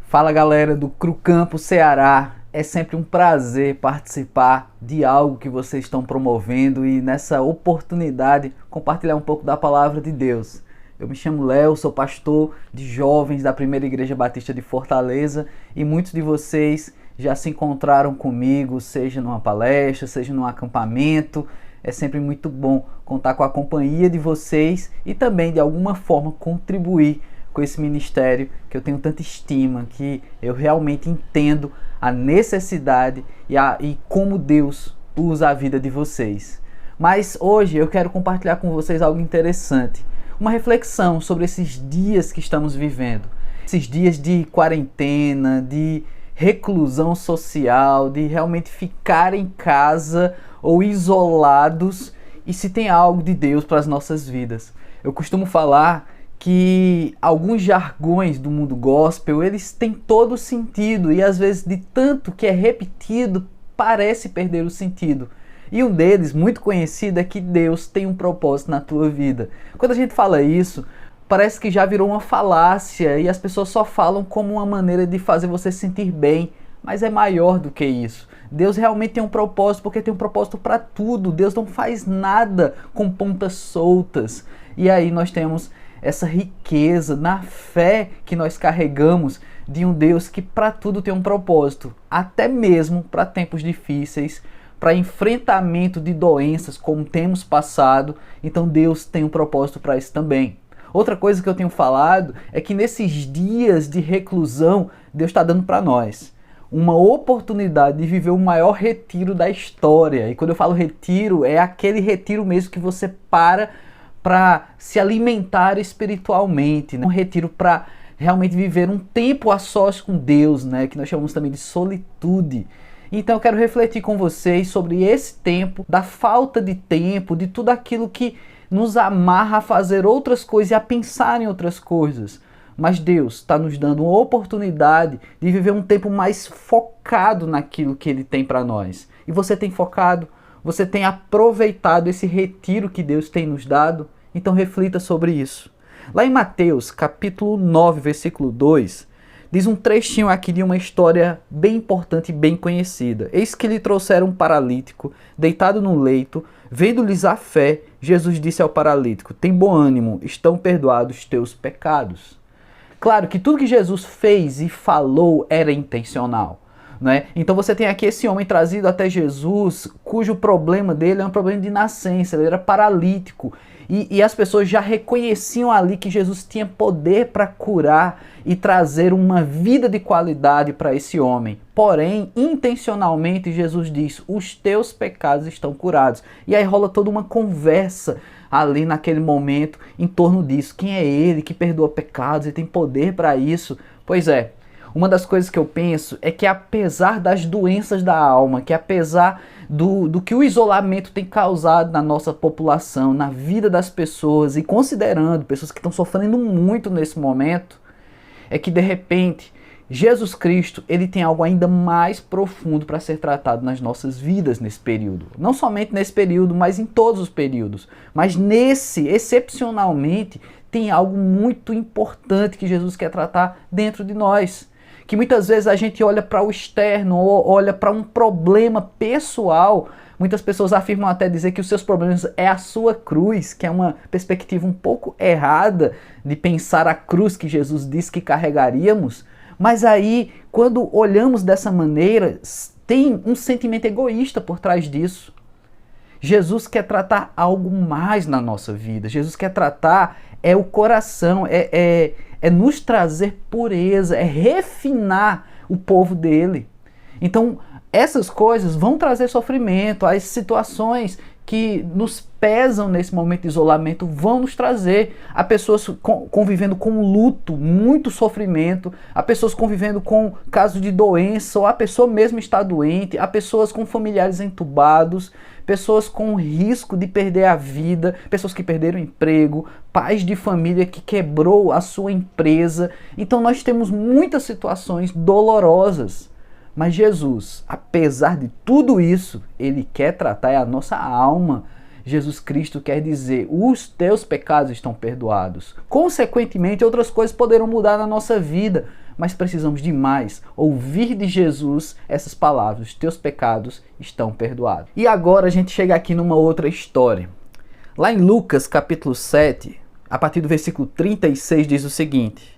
Fala galera do Cru Campo Ceará, é sempre um prazer participar de algo que vocês estão promovendo e nessa oportunidade compartilhar um pouco da palavra de Deus. Eu me chamo Léo, sou pastor de jovens da Primeira Igreja Batista de Fortaleza e muitos de vocês já se encontraram comigo, seja numa palestra, seja num acampamento. É sempre muito bom contar com a companhia de vocês e também de alguma forma contribuir com esse ministério que eu tenho tanta estima, que eu realmente entendo a necessidade e como Deus usa a vida de vocês. Mas hoje eu quero compartilhar com vocês algo interessante, uma reflexão sobre esses dias que estamos vivendo, esses dias de quarentena, de reclusão social, de realmente ficar em casa ou isolados e se tem algo de Deus para as nossas vidas. Eu costumo falar que alguns jargões do mundo gospel, eles têm todo o sentido e às vezes de tanto que é repetido, parece perder o sentido. E um deles, muito conhecido, é que Deus tem um propósito na tua vida. Quando a gente fala isso, parece que já virou uma falácia e as pessoas só falam como uma maneira de fazer você se sentir bem, mas é maior do que isso. Deus realmente tem um propósito, porque tem um propósito para tudo. Deus não faz nada com pontas soltas. E aí nós temos essa riqueza na fé que nós carregamos de um Deus que para tudo tem um propósito, até mesmo para tempos difíceis, para enfrentamento de doenças como temos passado. Então Deus tem um propósito para isso também. Outra coisa que eu tenho falado é que nesses dias de reclusão, Deus está dando para nós uma oportunidade de viver o maior retiro da história. E quando eu falo retiro, é aquele retiro mesmo que você para se alimentar espiritualmente, né? Um retiro para realmente viver um tempo a sós com Deus, né? Que nós chamamos também de solitude. Então eu quero refletir com vocês sobre esse tempo, da falta de tempo, de tudo aquilo que nos amarra a fazer outras coisas e a pensar em outras coisas. Mas Deus está nos dando uma oportunidade de viver um tempo mais focado naquilo que Ele tem para nós. E você tem focado? Você tem aproveitado esse retiro que Deus tem nos dado? Então reflita sobre isso. Lá em Mateus, capítulo 9, versículo 2, diz um trechinho aqui de uma história bem importante e bem conhecida. Eis que lhe trouxeram um paralítico, deitado no leito. Vendo-lhes a fé, Jesus disse ao paralítico: tem bom ânimo, estão perdoados os teus pecados. Claro que tudo que Jesus fez e falou era intencional, né? Então você tem aqui esse homem trazido até Jesus, cujo problema dele é um problema de nascença, ele era paralítico. E as pessoas já reconheciam ali que Jesus tinha poder para curar e trazer uma vida de qualidade para esse homem. Porém, intencionalmente, Jesus diz: os teus pecados estão curados. E aí rola toda uma conversa ali naquele momento em torno disso. Quem é ele que perdoa pecados e tem poder para isso? Pois é, uma das coisas que eu penso é que apesar das doenças da alma, que apesar do que o isolamento tem causado na nossa população, na vida das pessoas, e considerando pessoas que estão sofrendo muito nesse momento, é que de repente Jesus Cristo, ele tem algo ainda mais profundo para ser tratado nas nossas vidas nesse período. Não somente nesse período, mas em todos os períodos. Mas nesse, excepcionalmente, tem algo muito importante que Jesus quer tratar dentro de nós. Que muitas vezes a gente olha para o externo ou olha para um problema pessoal. Muitas pessoas afirmam até dizer que os seus problemas é a sua cruz, que é uma perspectiva um pouco errada de pensar a cruz que Jesus disse que carregaríamos. Mas aí, quando olhamos dessa maneira, tem um sentimento egoísta por trás disso. Jesus quer tratar algo mais na nossa vida. Jesus quer tratar o coração, é nos trazer pureza, é refinar o povo dele. Então, essas coisas vão trazer sofrimento, as situações que nos pesam nesse momento de isolamento vão nos trazer. Há pessoas convivendo com luto, muito sofrimento, há pessoas convivendo com casos de doença, ou a pessoa mesmo está doente, há pessoas com familiares entubados, pessoas com risco de perder a vida, pessoas que perderam o emprego, pais de família que quebrou a sua empresa. Então nós temos muitas situações dolorosas. Mas Jesus, apesar de tudo isso, Ele quer tratar a nossa alma. Jesus Cristo quer dizer: os teus pecados estão perdoados. Consequentemente, outras coisas poderão mudar na nossa vida, mas precisamos de mais. Ouvir de Jesus essas palavras: teus pecados estão perdoados. E agora a gente chega aqui numa outra história. Lá em Lucas capítulo 7, a partir do versículo 36 diz o seguinte: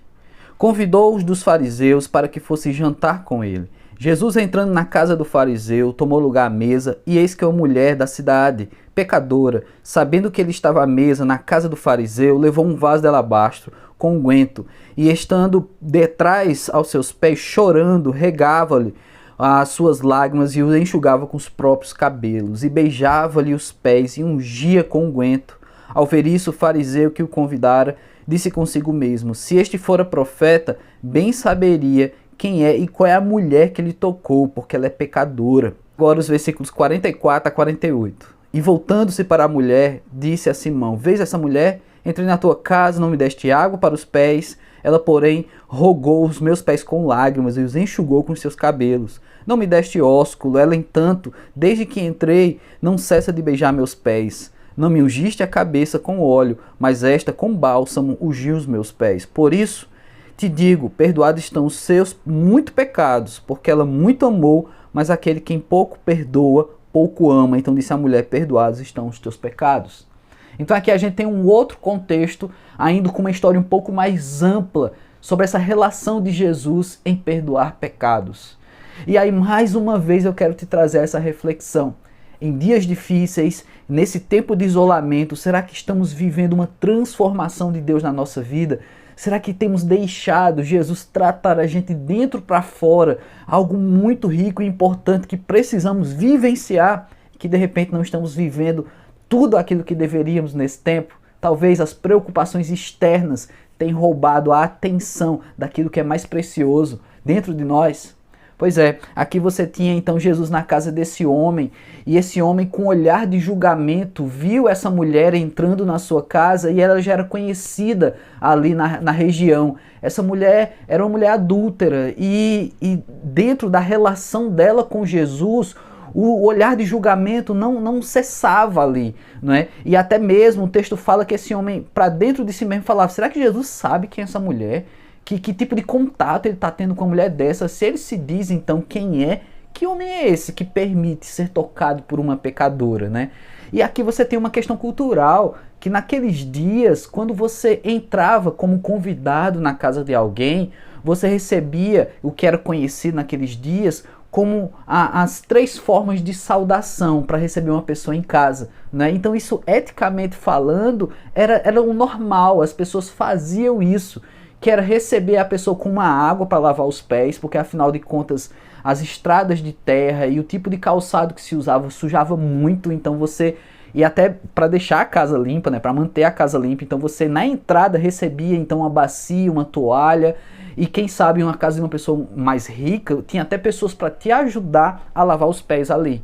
convidou-os dos fariseus para que fosse jantar com ele. Jesus, entrando na casa do fariseu, tomou lugar à mesa, e eis que uma mulher da cidade, pecadora, sabendo que ele estava à mesa na casa do fariseu, levou um vaso de alabastro com unguento, e estando detrás aos seus pés, chorando, regava-lhe as suas lágrimas e os enxugava com os próprios cabelos, e beijava-lhe os pés e ungia com unguento. Ao ver isso, o fariseu que o convidara disse consigo mesmo: se este fora profeta, bem saberia quem é e qual é a mulher que lhe tocou, porque ela é pecadora. Agora os versículos 44 a 48. E voltando-se para a mulher, disse a Simão: vês essa mulher? Entrei na tua casa, não me deste água para os pés. Ela, porém, rogou os meus pés com lágrimas e os enxugou com os seus cabelos. Não me deste ósculo. Ela, entanto, desde que entrei, não cessa de beijar meus pés. Não me ungiste a cabeça com óleo, mas esta com bálsamo ungiu os meus pés. Por isso te digo, perdoados estão os seus muito pecados, porque ela muito amou, mas aquele quem pouco perdoa, pouco ama. Então disse a mulher: perdoados estão os teus pecados. Então aqui a gente tem um outro contexto, ainda com uma história um pouco mais ampla, sobre essa relação de Jesus em perdoar pecados. E aí mais uma vez eu quero te trazer essa reflexão. Em dias difíceis, nesse tempo de isolamento, será que estamos vivendo uma transformação de Deus na nossa vida? Será que temos deixado Jesus tratar a gente dentro para fora, algo muito rico e importante que precisamos vivenciar, que de repente não estamos vivendo tudo aquilo que deveríamos nesse tempo? Talvez as preocupações externas tenham roubado a atenção daquilo que é mais precioso dentro de nós. Pois é, aqui você tinha então Jesus na casa desse homem, e esse homem com olhar de julgamento viu essa mulher entrando na sua casa, e ela já era conhecida ali na região. Essa mulher era uma mulher adúltera, e dentro da relação dela com Jesus, o olhar de julgamento não cessava ali, não é? E até mesmo o texto fala que esse homem, para dentro de si mesmo, falava: será que Jesus sabe quem é essa mulher? Que tipo de contato ele está tendo com uma mulher dessa? Se ele se diz então quem é, que homem é esse que permite ser tocado por uma pecadora, né? E aqui você tem uma questão cultural, que naqueles dias, quando você entrava como convidado na casa de alguém, você recebia o que era conhecido naqueles dias como as 3 formas de saudação para receber uma pessoa em casa, né? Então isso, eticamente falando, era o normal, as pessoas faziam isso, que era receber a pessoa com uma água para lavar os pés, porque afinal de contas as estradas de terra e o tipo de calçado que se usava sujava muito, então você, e até para deixar a casa limpa, né, para manter a casa limpa, então você na entrada recebia então uma bacia, uma toalha, e quem sabe em uma casa de uma pessoa mais rica, tinha até pessoas para te ajudar a lavar os pés ali.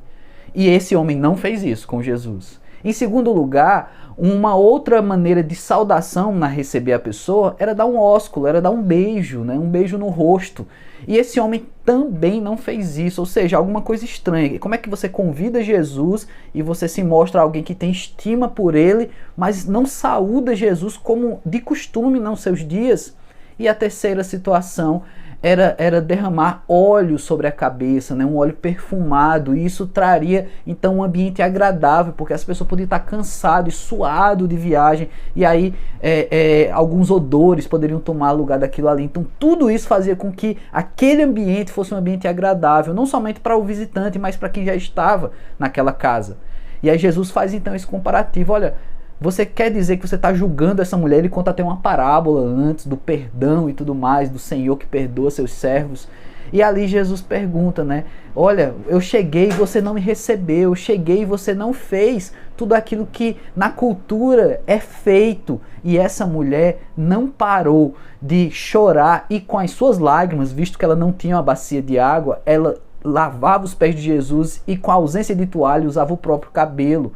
E esse homem não fez isso com Jesus. Em segundo lugar, uma outra maneira de saudação na receber a pessoa era dar um ósculo, era dar um beijo, né? Um beijo no rosto. E esse homem também não fez isso, ou seja, alguma coisa estranha. Como é que você convida Jesus e você se mostra alguém que tem estima por ele, mas não saúda Jesus como de costume nos seus dias? E a terceira situação era derramar óleo sobre a cabeça, né? Um óleo perfumado, e isso traria então um ambiente agradável, porque as pessoas podiam estar cansadas e suadas de viagem, e aí alguns odores poderiam tomar lugar daquilo ali. Então tudo isso fazia com que aquele ambiente fosse um ambiente agradável, não somente para o visitante, mas para quem já estava naquela casa. E aí Jesus faz então esse comparativo: olha, você quer dizer que você está julgando essa mulher? Ele conta até uma parábola antes do perdão e tudo mais, do Senhor que perdoa seus servos. E ali Jesus pergunta, né? Olha, eu cheguei e você não me recebeu, eu cheguei e você não fez tudo aquilo que na cultura é feito. E essa mulher não parou de chorar, e com as suas lágrimas, visto que ela não tinha uma bacia de água, ela lavava os pés de Jesus e com a ausência de toalha usava o próprio cabelo.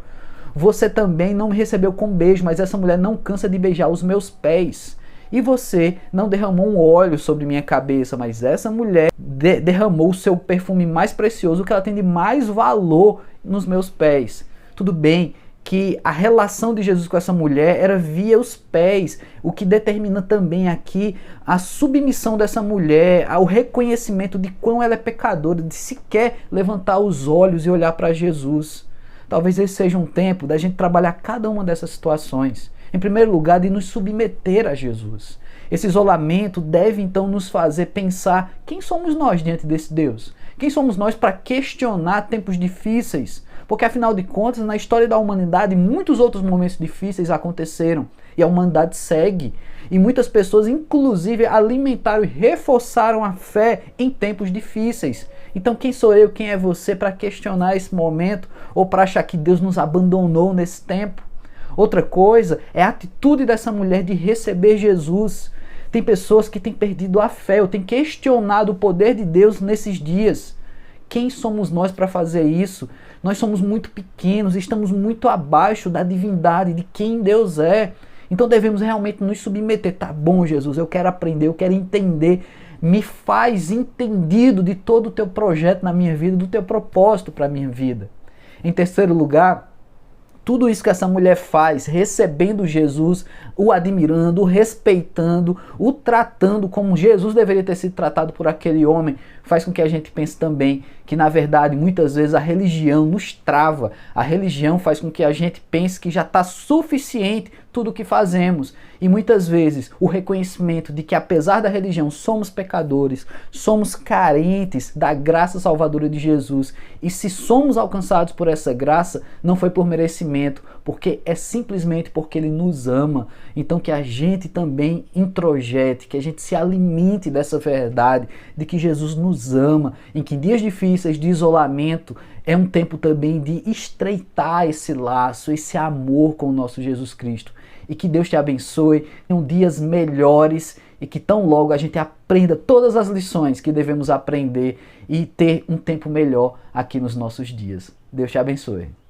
Você também não me recebeu com beijo, mas essa mulher não cansa de beijar os meus pés. E você não derramou um óleo sobre minha cabeça, mas essa mulher derramou o seu perfume mais precioso, o que ela tem de mais valor nos meus pés. Tudo bem que a relação de Jesus com essa mulher era via os pés, o que determina também aqui a submissão dessa mulher ao reconhecimento de quão ela é pecadora, de sequer levantar os olhos e olhar para Jesus. Talvez esse seja um tempo da gente trabalhar cada uma dessas situações. Em primeiro lugar, de nos submeter a Jesus. Esse isolamento deve então nos fazer pensar quem somos nós diante desse Deus. Quem somos nós para questionar tempos difíceis? Porque afinal de contas, na história da humanidade, muitos outros momentos difíceis aconteceram. E a humanidade segue. E muitas pessoas, inclusive, alimentaram e reforçaram a fé em tempos difíceis. Então quem sou eu, quem é você para questionar esse momento ou para achar que Deus nos abandonou nesse tempo? Outra coisa é a atitude dessa mulher de receber Jesus. Tem pessoas que têm perdido a fé, ou têm questionado o poder de Deus nesses dias. Quem somos nós para fazer isso? Nós somos muito pequenos, estamos muito abaixo da divindade, de quem Deus é. Então devemos realmente nos submeter. Tá bom, Jesus, eu quero aprender, eu quero entender. Me faz entendido de todo o teu projeto na minha vida, do teu propósito para a minha vida. Em terceiro lugar, tudo isso que essa mulher faz, recebendo Jesus, o admirando, o respeitando, o tratando como Jesus deveria ter sido tratado por aquele homem, faz com que a gente pense também que, na verdade, muitas vezes a religião nos trava. A religião faz com que a gente pense que já está suficiente tudo o que fazemos. E muitas vezes o reconhecimento de que, apesar da religião, somos pecadores, somos carentes da graça salvadora de Jesus. E se somos alcançados por essa graça, não foi por merecimento, porque é simplesmente porque Ele nos ama. Então que a gente também introjete, que a gente se alimente dessa verdade, de que Jesus nos ama, em que em dias difíceis de isolamento é um tempo também de estreitar esse laço, esse amor com o nosso Jesus Cristo. E que Deus te abençoe, tenham dias melhores e que tão logo a gente aprenda todas as lições que devemos aprender e ter um tempo melhor aqui nos nossos dias. Deus te abençoe.